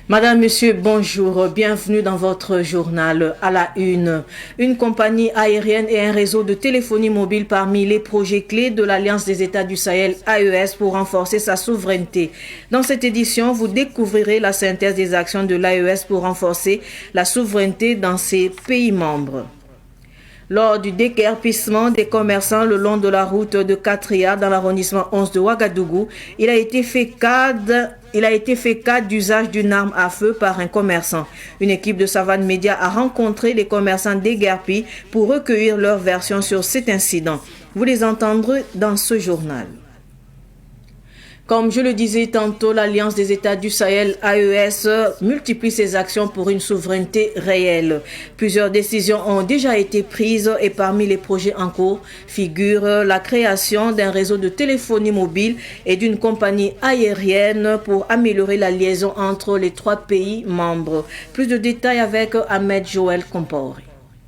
Madame, Monsieur, bonjour, bienvenue dans votre journal. À la une compagnie aérienne et un réseau de téléphonie mobile parmi les projets clés de l'Alliance des États du Sahel AES pour renforcer sa souveraineté. Dans cette édition, vous découvrirez la synthèse des actions de l'AES pour renforcer la souveraineté dans ses pays membres. Lors du déguerpissement des commerçants le long de la route de Katria dans l'arrondissement 11 de Ouagadougou, il a été fait cas d'usage d'une arme à feu par un commerçant. Une équipe de Savane Média a rencontré les commerçants déguerpis pour recueillir leur version sur cet incident. Vous les entendrez dans ce journal. Comme je le disais tantôt, l'Alliance des États du Sahel, AES, multiplie ses actions pour une souveraineté réelle. Plusieurs décisions ont déjà été prises et parmi les projets en cours figure la création d'un réseau de téléphonie mobile et d'une compagnie aérienne pour améliorer la liaison entre les trois pays membres. Plus de détails avec Ahmed Joël Compori.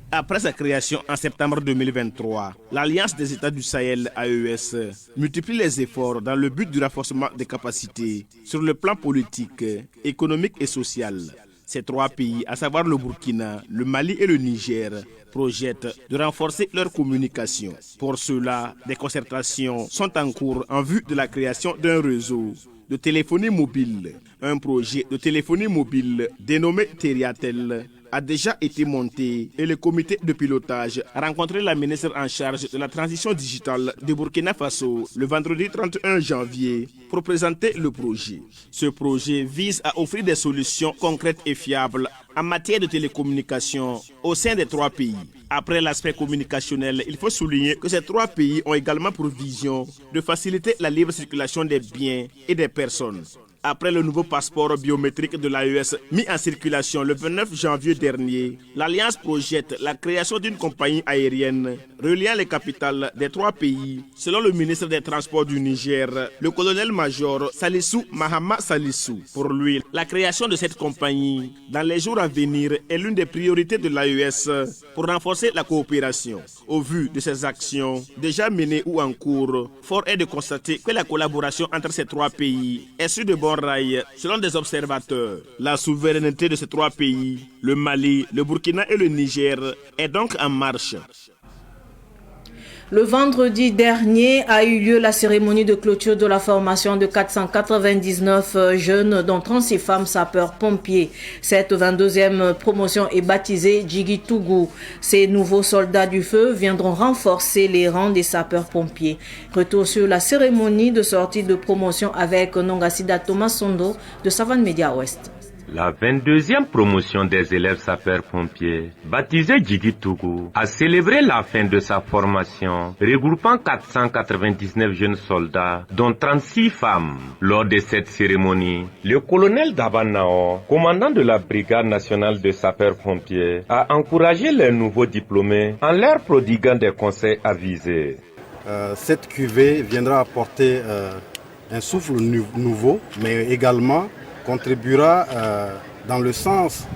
Après sa création en septembre 2023, l'Alliance des États du Sahel AES multiplie les efforts dans le but du renforcement des capacités sur le plan politique, économique et social. Ces trois pays, à savoir le Burkina, le Mali et le Niger, projettent de renforcer leur communication. Pour cela, des concertations sont en cours en vue de la création d'un réseau de téléphonie mobile. Un projet de téléphonie mobile dénommé Teriatel a déjà été monté et le comité de pilotage a rencontré la ministre en charge de la transition digitale de Burkina Faso le vendredi 31 janvier pour présenter le projet. Ce projet vise à offrir des solutions concrètes et fiables en matière de télécommunications au sein des trois pays. Après l'aspect communicationnel, il faut souligner que ces trois pays ont également pour vision de faciliter la libre circulation des biens et des personnes. Après le nouveau passeport biométrique de l'AES mis en circulation le 29 janvier dernier, l'Alliance projette la création d'une compagnie aérienne reliant les capitales des trois pays, selon le ministre des Transports du Niger, le colonel-major Salissou Mahama Salissou. Pour lui, la création de cette compagnie dans les jours à venir est l'une des priorités de l'AES pour renforcer la coopération. Au vu de ces actions déjà menées ou en cours, fort est de constater que la collaboration entre ces trois pays est sur de bons rails, selon des observateurs. La souveraineté de ces trois pays, le Mali, le Burkina et le Niger, est donc en marche. Le vendredi dernier a eu lieu la cérémonie de clôture de la formation de 499 jeunes, dont 36 femmes sapeurs-pompiers. Cette 22e promotion est baptisée Djigui Tougou. Ces nouveaux soldats du feu viendront renforcer les rangs des sapeurs-pompiers. Retour sur la cérémonie de sortie de promotion avec Nongasida Thomas Sondo de Savane Média Ouest. La 22e promotion des élèves sapeurs-pompiers, baptisée Djigui Tougou, a célébré la fin de sa formation, regroupant 499 jeunes soldats, dont 36 femmes. Lors de cette cérémonie, le colonel Dabanao, commandant de la Brigade nationale de sapeurs-pompiers, a encouragé les nouveaux diplômés en leur prodiguant des conseils avisés. Cette cuvée viendra apporter un souffle nouveau, mais également contribuera dans le sens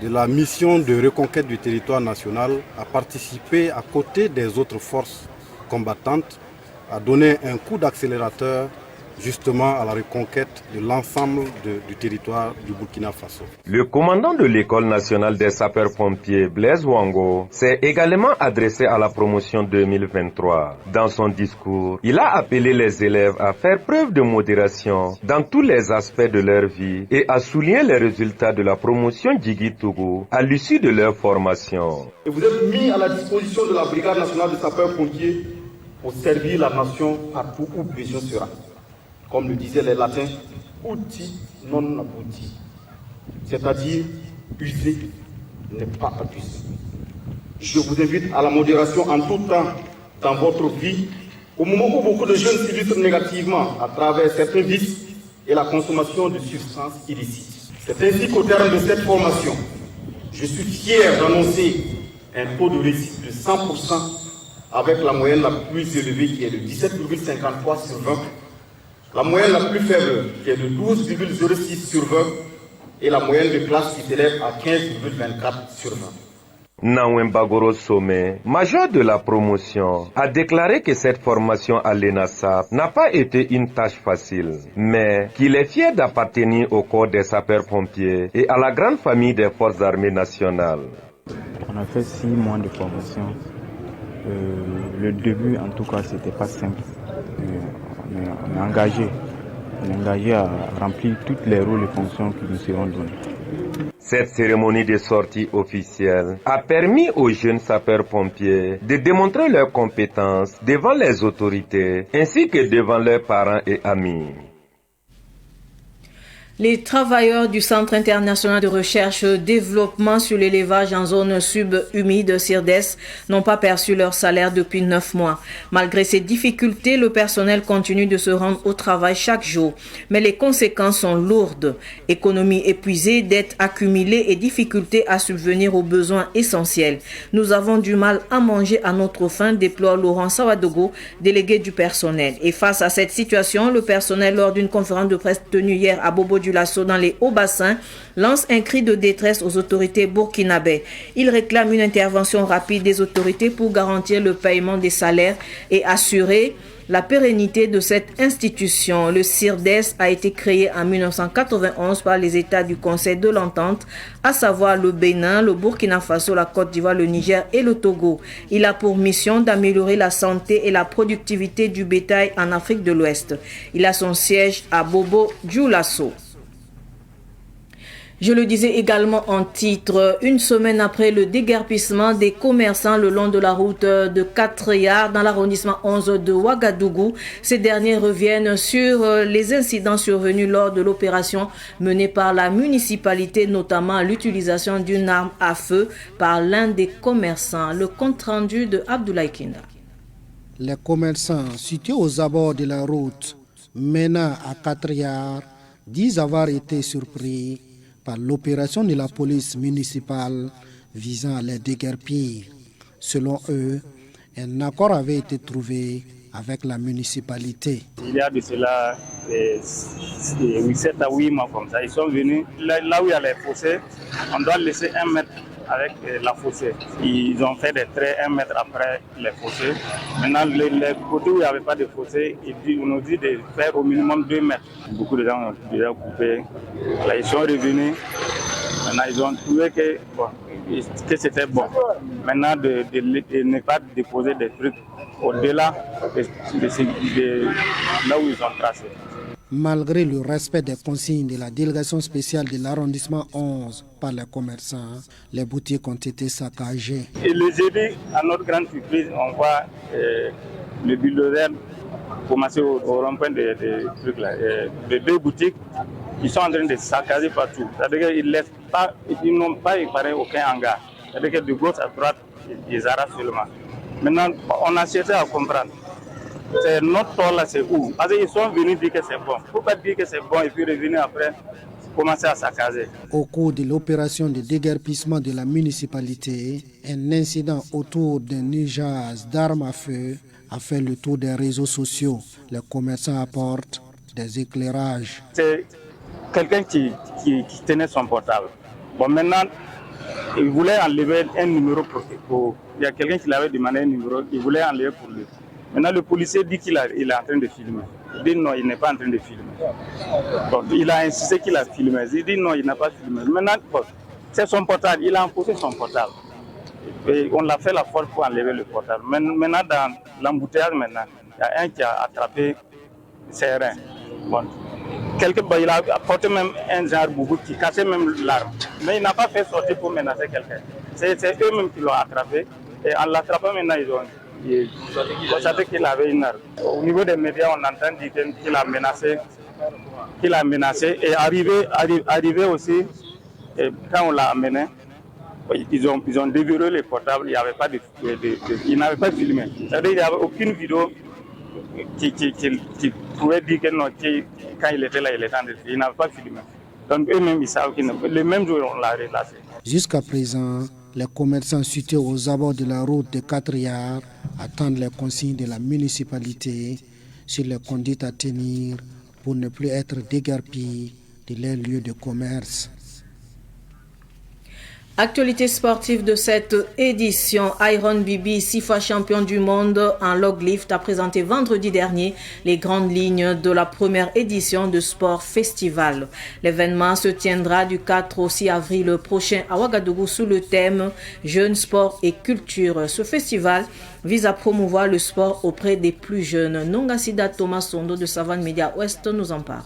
de la mission de reconquête du territoire national à participer à côté des autres forces combattantes, à donner un coup d'accélérateur justement à la reconquête de l'ensemble du territoire du Burkina Faso. Le commandant de l'École nationale des sapeurs-pompiers, Blaise Wango, s'est également adressé à la promotion 2023. Dans son discours, il a appelé les élèves à faire preuve de modération dans tous les aspects de leur vie et à souligner les résultats de la promotion Djigui Tougou à l'issue de leur formation. Et vous êtes mis à la disposition de la Brigade nationale des sapeurs-pompiers pour servir la nation partout où besoin sera. Comme le disaient les latins, uti non abouti, c'est-à-dire user n'est pas abusé. Je vous invite à la modération en tout temps dans votre vie, au moment où beaucoup de jeunes s'illustrent négativement à travers certains vices et la consommation de substances illicites. C'est ainsi qu'au terme de cette formation, je suis fier d'annoncer un taux de réussite de 100% avec la moyenne la plus élevée qui est de 17,53 sur 20. La moyenne la plus faible qui est de 12,06 sur 20 et la moyenne de classe qui s'élève à 15,24 sur 20. Nawembagoro Somé, major de la promotion, a déclaré que cette formation à l'ENASAP n'a pas été une tâche facile, mais qu'il est fier d'appartenir au corps des sapeurs-pompiers et à la grande famille des forces armées nationales. On a fait 6 mois de formation. Le début, en tout cas, c'était pas simple. On est engagé. On est engagé à remplir toutes les rôles et fonctions qui nous seront données. Cette cérémonie de sortie officielle a permis aux jeunes sapeurs-pompiers de démontrer leurs compétences devant les autorités ainsi que devant leurs parents et amis. Les travailleurs du Centre international de recherche et développement sur l'élevage en zone subhumide CIRDES n'ont pas perçu leur salaire depuis 9 mois. Malgré ces difficultés, le personnel continue de se rendre au travail chaque jour. Mais les conséquences sont lourdes. Économie épuisée, dettes accumulées et difficultés à subvenir aux besoins essentiels. Nous avons du mal à manger à notre faim, déplore Laurent Sawadogo, délégué du personnel. Et face à cette situation, le personnel, lors d'une conférence de presse tenue hier à Bobo du Lasso dans les Hauts-Bassins, lance un cri de détresse aux autorités burkinabais. Il réclame une intervention rapide des autorités pour garantir le paiement des salaires et assurer la pérennité de cette institution. Le CIRDES a été créé en 1991 par les États du Conseil de l'Entente, à savoir le Bénin, le Burkina Faso, la Côte d'Ivoire, le Niger et le Togo. Il a pour mission d'améliorer la santé et la productivité du bétail en Afrique de l'Ouest. Il a son siège à Bobo Dioulasso. Je le disais également en titre, une semaine après le déguerpissement des commerçants le long de la route de Katreyar dans l'arrondissement 11 de Ouagadougou, ces derniers reviennent sur les incidents survenus lors de l'opération menée par la municipalité, notamment l'utilisation d'une arme à feu par l'un des commerçants. Le compte rendu de Abdoulaye Kinda. Les commerçants situés aux abords de la route menant à Katreyar disent avoir été surpris par l'opération de la police municipale visant à les déguerpir. Selon eux, un accord avait été trouvé avec la municipalité. Il y a de cela 7 à 8 mois comme ça. Ils sont venus, là où il y a les fossés, on doit laisser 1 mètre avec la fossée. Ils ont fait des traits 1 mètre après les fossés. Maintenant, les côtés où il n'y avait pas de fossé, on nous dit de faire au minimum 2 mètres. Beaucoup de gens ont déjà coupé. Là, ils sont revenus. Maintenant, ils ont trouvé que c'était bon. Maintenant, de ne pas déposer des trucs au-delà de là où ils ont tracé. Malgré le respect des consignes de la délégation spéciale de l'arrondissement 11 par les commerçants, les boutiques ont été saccagées. Et le jeudi, à notre grande surprise, on voit le bulldozer commencer au rond-point de 2 boutiques. Ils sont en train de saccager partout. C'est-à-dire qu'ils n'ont pas épargné aucun hangar. C'est-à-dire que de gauche à droite, ils arrachent seulement. Maintenant, on a cherché à comprendre. C'est notre tour là, c'est où? Parce qu'ils sont venus dire que c'est bon. Pourquoi dire que c'est bon et puis revenir après, commencer à saccager? Au cours de l'opération de déguerpissement de la municipalité, un incident autour d'un usage d'armes à feu a fait le tour des réseaux sociaux. Les commerçants apportent des éclairages. C'est quelqu'un qui tenait son portable. Bon, maintenant, il voulait enlever un numéro il y a quelqu'un qui l'avait demandé un numéro, il voulait enlever pour lui. Maintenant, le policier dit qu'il est en train de filmer. Il dit non, il n'est pas en train de filmer. Donc, il a insisté qu'il a filmé. Il dit non, il n'a pas filmé. Maintenant, c'est son portable. Il a empoché son portable. Et on l'a fait la force pour enlever le portable. Maintenant, dans l'embouteillage, il y a un qui a attrapé ses reins. Bon. Il a apporté même un genre boubou qui cassait même l'arme. Mais il n'a pas fait sortir pour menacer quelqu'un. C'est eux-mêmes qui l'ont attrapé. Et en l'attrapant maintenant, ils constaté qu'il avait une arme. Au niveau des médias, on entend dire qu'il a menacé. Et arrivé aussi, et quand on l'a amené, ils ont déverrouillé les portables. Il n'avait pas filmé. C'est-à-dire qu'il n'y avait aucune vidéo qui pouvait dire que non, quand il était là, il était en train de filmer. Il n'avait pas filmé. Donc eux-mêmes, ils savent qu'ils le même jour, on l'a relâché. Jusqu'à présent, les commerçants situés aux abords de la route de Katreyar attendent les consignes de la municipalité sur les conduites à tenir pour ne plus être déguerpis de leurs lieux de commerce. Actualité sportive de cette édition, Iron Bibi, 6 fois champion du monde en log lift, a présenté vendredi dernier les grandes lignes de la première édition de Sport Festival. L'événement se tiendra du 4 au 6 avril prochain à Ouagadougou sous le thème Jeunes, sport et culture. Ce festival vise à promouvoir le sport auprès des plus jeunes. Nongasida Thomas Sondo de Savane Média Ouest nous en parle.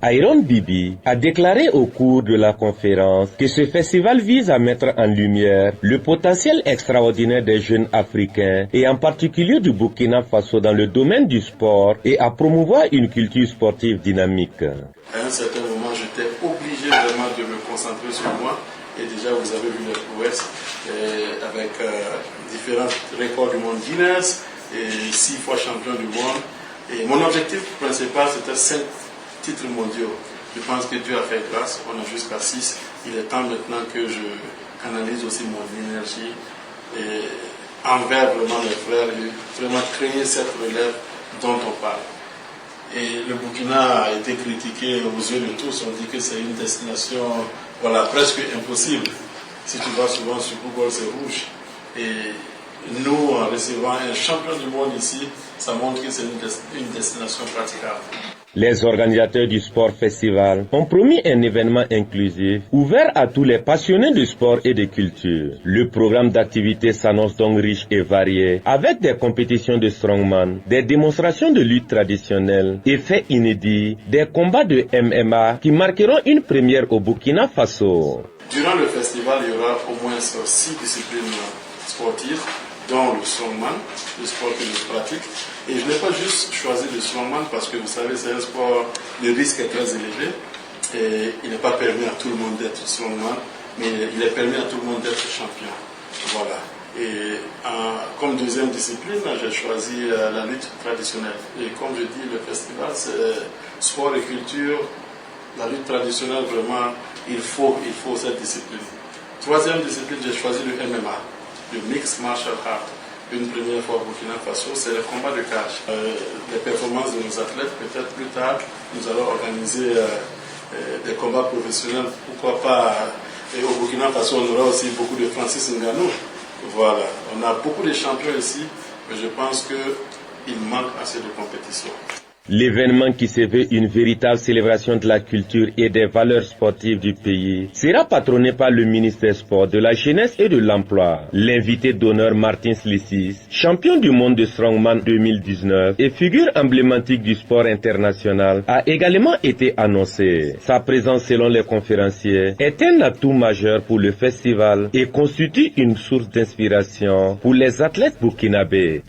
Iron Bibi a déclaré au cours de la conférence que ce festival vise à mettre en lumière le potentiel extraordinaire des jeunes africains et en particulier du Burkina Faso dans le domaine du sport et à promouvoir une culture sportive dynamique. À un certain moment, j'étais obligé vraiment de me concentrer sur moi et déjà vous avez vu les prouesses avec différents records du monde Guinness et 6 fois champion du monde. Et mon objectif principal c'était 5 titres mondiaux. Je pense que Dieu a fait grâce, on a jusqu'à 6. Il est temps maintenant que je canalise aussi mon énergie et envers vraiment mes frères et vraiment créer cette relève dont on parle. Et le Burkina a été critiqué aux yeux de tous, on dit que c'est une destination presque impossible. Si tu vas souvent sur Google, c'est rouge. Et nous, en recevant un champion du monde ici, ça montre que c'est une destination praticable. Les organisateurs du Sport Festival ont promis un événement inclusif, ouvert à tous les passionnés de sport et de culture. Le programme d'activités s'annonce donc riche et varié, avec des compétitions de strongman, des démonstrations de lutte traditionnelle, des faits inédits, des combats de MMA qui marqueront une première au Burkina Faso. Durant le festival, il y aura au moins 6 disciplines sportives, dont le strongman, le sport que je pratique. Et je n'ai pas juste choisi le strongman parce que vous savez, c'est un sport, le risque est très élevé. Et il n'est pas permis à tout le monde d'être strongman, mais il est permis à tout le monde d'être champion. Voilà. Et comme deuxième discipline, j'ai choisi la lutte traditionnelle. Et comme je dis, le festival, c'est sport et culture. La lutte traditionnelle, vraiment, il faut cette discipline. Troisième discipline, j'ai choisi le MMA, le Mixed Martial Art. Une première fois au Burkina Faso, c'est le combat de cage. Les performances de nos athlètes, peut-être plus tard, nous allons organiser des combats professionnels. Pourquoi pas, et au Burkina Faso, on aura aussi beaucoup de Francis Ngannou. Voilà, on a beaucoup de champions ici, mais je pense qu'il manque assez de compétition. L'événement qui se veut une véritable célébration de la culture et des valeurs sportives du pays sera patronné par le ministre des Sports, de la Jeunesse et de l'Emploi. L'invité d'honneur Martin Slicis, champion du monde de Strongman 2019 et figure emblématique du sport international, a également été annoncé. Sa présence, selon les conférenciers, est un atout majeur pour le festival et constitue une source d'inspiration pour les athlètes burkinabés.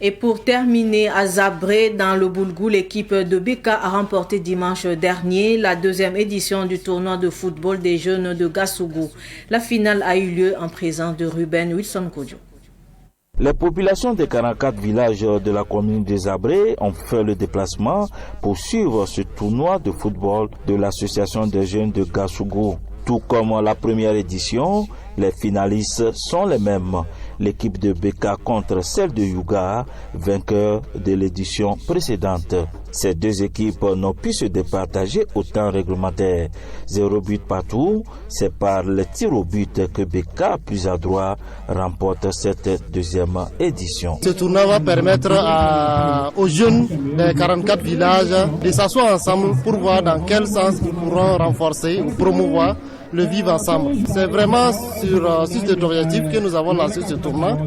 Et pour terminer, à Zabré, dans le Boulgou, l'équipe de Beka a remporté dimanche dernier la 2e édition du tournoi de football des jeunes de Gassougou. La finale a eu lieu en présence de Ruben Wilson Kodjo. Les populations des 44 villages de la commune de Zabré ont fait le déplacement pour suivre ce tournoi de football de l'association des jeunes de Gassougou. Tout comme la première édition, les finalistes sont les mêmes. L'équipe de Beka contre celle de Youga, vainqueur de l'édition précédente. Ces deux équipes n'ont pu se départager au temps réglementaire. 0 but partout, c'est par les tirs au but que Beka, plus adroit, remporte cette 2e édition. Ce tournoi va permettre aux jeunes des 44 villages de s'asseoir ensemble pour voir dans quel sens ils pourront renforcer ou promouvoir le vivre ensemble. C'est vraiment sur cet objectif que nous avons lancé ce tournoi.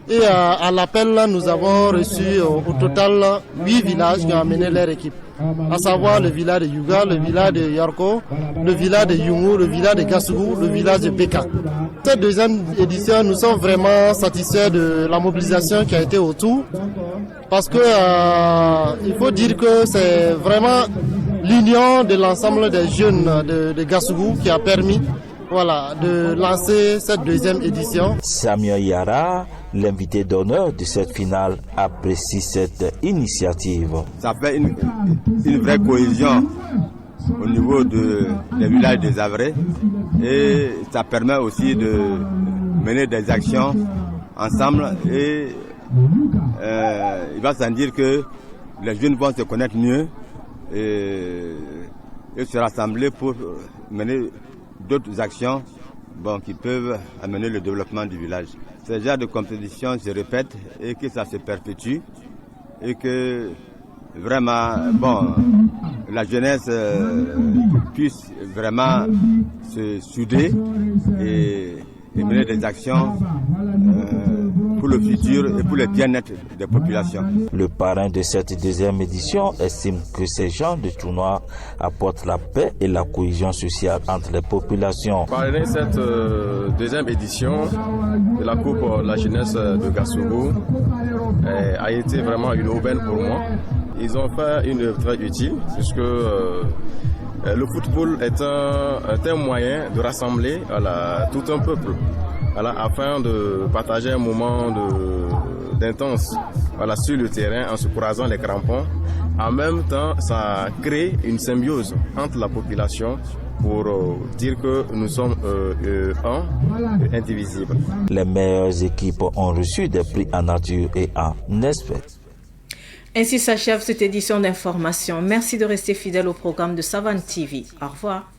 Et à l'appel, nous avons reçu au total 8 villages qui ont amené leur équipe. À savoir le village de Youga, le village de Yarko, le village de Yungu, le village de Gassougou, le village de Beka. Cette 2e édition, nous sommes vraiment satisfaits de la mobilisation qui a été autour. Parce que il faut dire que c'est vraiment l'union de l'ensemble des jeunes de Gassougou qui a permis de lancer cette 2e édition. Samuel Yara, l'invité d'honneur de cette finale, apprécie cette initiative. Ça fait une vraie cohésion au niveau des villages des Zabré et ça permet aussi de mener des actions ensemble et il va sans dire que les jeunes vont se connaître mieux et se rassembler pour mener d'autres actions qui peuvent amener le développement du village. Ce genre de compétition, je répète, et que ça se perpétue et que vraiment, la jeunesse puisse vraiment se souder et mener des actions pour le futur et pour le bien-être des populations. Le parrain de cette deuxième édition estime que ces genres de tournois apportent la paix et la cohésion sociale entre les populations. Parrainer cette deuxième édition de la Coupe de la jeunesse de Gassogo a été vraiment une aubaine pour moi. Ils ont fait une œuvre très utile puisque le football est un moyen de rassembler tout un peuple afin de partager un moment d'intense sur le terrain en se croisant les crampons. En même temps, ça crée une symbiose entre la population pour dire que nous sommes indivisibles. Les meilleures équipes ont reçu des prix en nature et en espèces. Ainsi s'achève cette édition d'information. Merci de rester fidèle au programme de Savane TV. Au revoir.